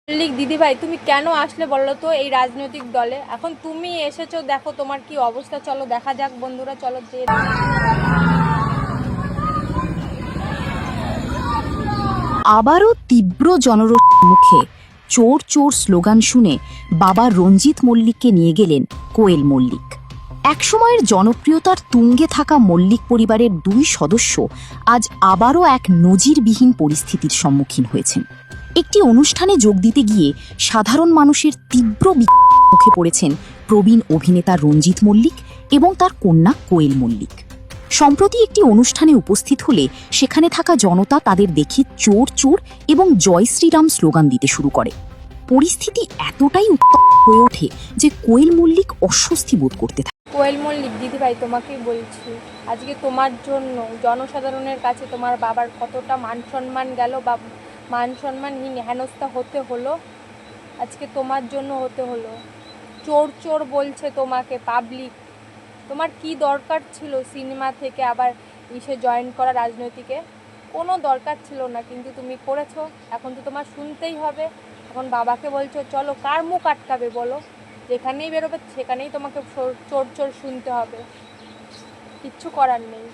মল্লিক দিদিভাই, তুমি কেন আসলে বলো তো এই রাজনৈতিক দলে? এখন তুমি এসেছো, দেখো তোমার কি অবস্থা। চলো দেখা যাক বন্ধুরা, চলো যে আবারও তীব্র জনরোষের মুখে চোর চোর স্লোগান শুনে বাবা রঞ্জিত মল্লিককে নিয়ে গেলেন কোয়েল মল্লিক। একসময়ের জনপ্রিয়তার তুঙ্গে থাকা মল্লিক পরিবারের দুই সদস্য আজ আবারও এক নজিরবিহীন পরিস্থিতির সম্মুখীন হয়েছেন। একটি অনুষ্ঠানে যোগ দিতে গিয়ে সাধারণ মানুষের তীব্র মুখে পড়েছেন প্রবীণ অভিনেতা রঞ্জিত মল্লিক এবং তার কন্যা কোয়েল মল্লিক। সম্প্রতি একটি অনুষ্ঠানে উপস্থিত হলে সেখানে থাকা জনতা তাদের দেখে চোর চোর এবং জয় শ্রীরাম স্লোগান দিতে শুরু করে। পরিস্থিতি এতটাই উত্তপ্ত হয়ে ওঠে যে কোয়েল মল্লিক অস্বস্তি বোধ করতে থাকে। কোয়েল মল্লিক দিদিভাই, তোমাকেই বলছি, আজকে তোমার জন্য জনসাধারণের কাছে তোমার বাবার কতটা মান সম্মান গেল বা মান সম্মানহীন হেনস্থা হতে হলো। আজকে তোমার জন্য হতে হলো। চোর চোর বলছে তোমাকে পাবলিক। তোমার কি দরকার ছিল সিনেমা থেকে আবার ইসে জয়েন করা রাজনৈতিকে? কোনো দরকার ছিল না, কিন্তু তুমি করেছো। এখন তো তোমার শুনতেই হবে। এখন বাবাকে বলছো চলো, কার মুখ আটকাবে বলো? যেখানেই বেরোবে সেখানেই তোমাকে চোর চোর শুনতে হবে। কিচ্ছু করার নেই।